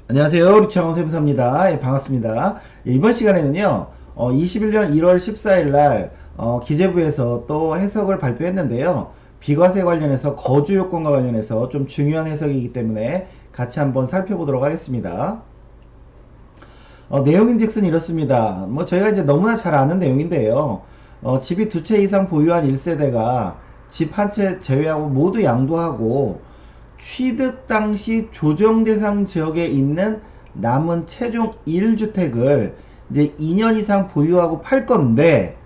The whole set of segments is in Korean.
안녕하세요. 리창원 세무사입니다. 예, 반갑습니다. 예, 이번 시간에는요, 21년 1월 14일 날, 기재부에서 또 해석을 발표했는데요. 비과세 관련해서 거주 요건과 관련해서 좀 중요한 해석이기 때문에 같이 한번 살펴보도록 하겠습니다. 내용인즉슨 이렇습니다. 뭐 저희가 이제 너무나 잘 아는 내용인데요. 집이 두 채 이상 보유한 1세대가 집 한 채 제외하고 모두 양도하고 취득 당시 조정 대상 지역에 있는 남은 최종 1주택을 이제 2년 이상 보유하고 팔 건데,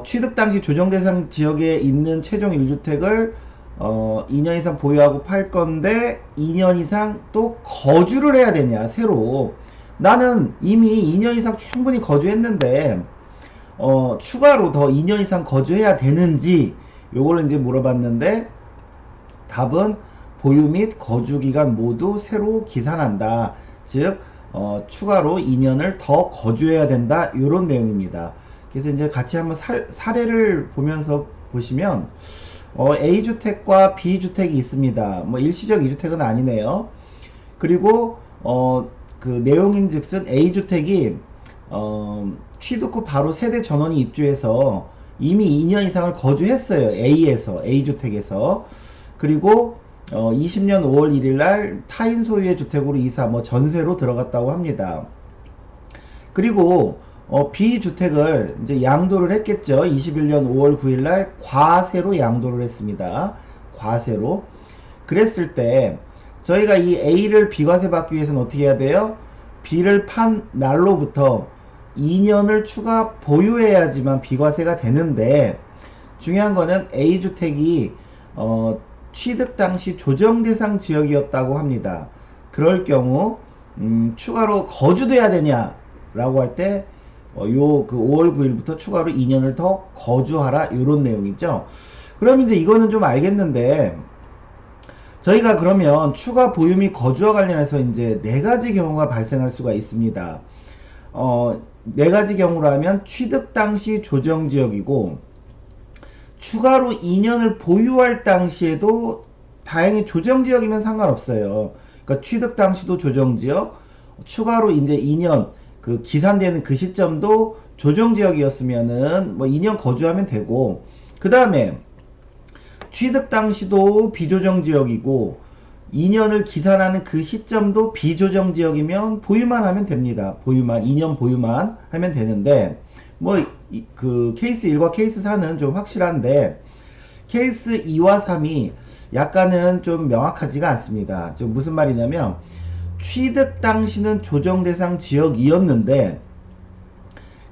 취득 당시 조정 대상 지역에 있는 최종 1주택을 2년 이상 보유하고 팔 건데 2년 이상 또 거주를 해야 되냐 새로. 나는 이미 2년 이상 충분히 거주했는데 추가로 더 2년 이상 거주해야 되는지 요거를 이제 물어봤는데, 답은 보유 및 거주 기간 모두 새로 기산한다. 즉 추가로 2년을 더 거주해야 된다. 이런 내용입니다. 그래서 이제 같이 한번 사례를 보면서 보시면 A주택과 B주택이 있습니다. 뭐 일시적 2주택은 아니네요. 그리고 그 내용인즉슨 A주택이 취득 후 바로 세대 전원이 입주해서 이미 2년 이상을 거주했어요. A주택에서. 그리고 20년 5월 1일 날 타인 소유의 주택으로 이사, 뭐 전세로 들어갔다고 합니다. 그리고 B주택을 이제 양도를 했겠죠. 21년 5월 9일 날 과세로 양도를 했습니다. 과세로. 그랬을 때 저희가 이 A를 비과세 받기 위해서는 어떻게 해야 돼요? B를 판 날로부터 2년을 추가 보유해야지만 비과세가 되는데, 중요한 거는 A주택이 취득 당시 조정 대상 지역이었다고 합니다. 그럴 경우 추가로 거주돼야 되냐라고 할 때 요 그 5월 9일부터 추가로 2년을 더 거주하라 요런 내용이죠. 그럼 이제 이거는 좀 알겠는데, 저희가 그러면 추가 보유 및 거주와 관련해서 이제 네 가지 경우가 발생할 수가 있습니다. 네 가지 경우라면 취득 당시 조정 지역이고, 추가로 2년을 보유할 당시에도 다행히 조정지역이면 상관없어요. 그러니까 취득 당시도 조정지역, 추가로 이제 2년 그 기산되는 그 시점도 조정지역이었으면은 뭐 2년 거주하면 되고, 그 다음에 취득 당시도 비조정지역이고 2년을 기산하는 그 시점도 비조정지역이면 보유만 하면 됩니다. 보유만, 2년 보유만 하면 되는데, 뭐 그 케이스 1과 케이스 4는 좀 확실한데 케이스 2와 3이 약간은 좀 명확하지가 않습니다. 좀 무슨 말이냐면, 취득 당시는 조정 대상 지역이었는데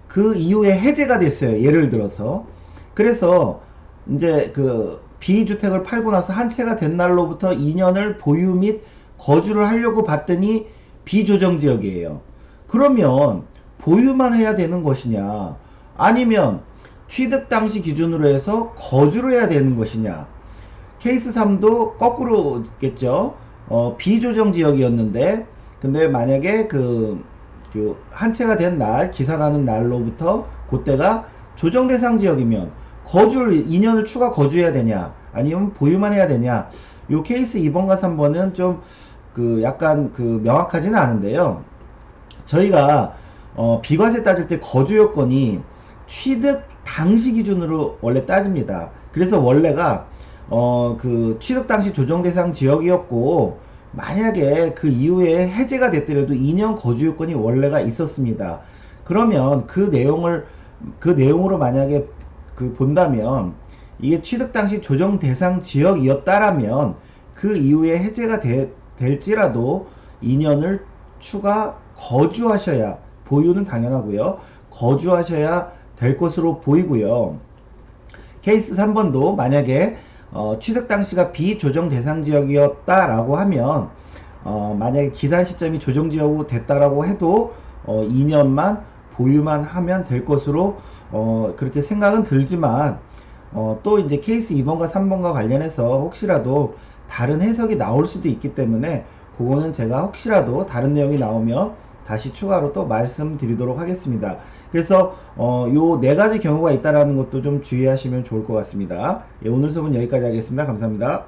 그 이후에 해제가 됐어요. 예를 들어서. 그래서 이제 그 B주택을 팔고 나서 한 채가 된 날로부터 2년을 보유 및 거주를 하려고 봤더니 비조정지역이에요. 그러면 보유만 해야 되는 것이냐, 아니면 취득 당시 기준으로 해서 거주를 해야 되는 것이냐. 케이스 3도 거꾸로겠죠. 비조정지역이었는데 근데 만약에 한 채가 된 날, 기산하는 날로부터 그때가 조정 대상 지역이면 거주를 2년을 추가 거주해야 되냐, 아니면 보유만 해야 되냐. 요 케이스 2번과 3번은 좀 약간 명확하지는 않은데요. 저희가 비과세 따질 때 거주 요건이 취득 당시 기준으로 원래 따집니다. 그래서 원래가 취득 당시 조정 대상 지역이었고, 만약에 그 이후에 해제가 됐더라도 2년 거주 요건이 원래가 있었습니다. 그러면 그 내용으로 만약에 본다면, 이게 취득 당시 조정 대상 지역이었다라면 그 이후에 해제가 될지라도 2년을 추가 거주하셔야, 보유는 당연하고요, 거주하셔야 될 것으로 보이고요. 케이스 3번도 만약에 취득 당시가 비조정 대상 지역이었다라고 하면, 만약에 기산 시점이 조정 지역으로 됐다라고 해도 2년만 보유만 하면 될 것으로 그렇게 생각은 들지만, 또 이제 케이스 2번과 3번과 관련해서 혹시라도 다른 해석이 나올 수도 있기 때문에 그거는 제가 혹시라도 다른 내용이 나오면 다시 추가로 또 말씀드리도록 하겠습니다. 그래서 요 네 가지 경우가 있다라는 것도 좀 주의하시면 좋을 것 같습니다. 예, 오늘 수업은 여기까지 하겠습니다. 감사합니다.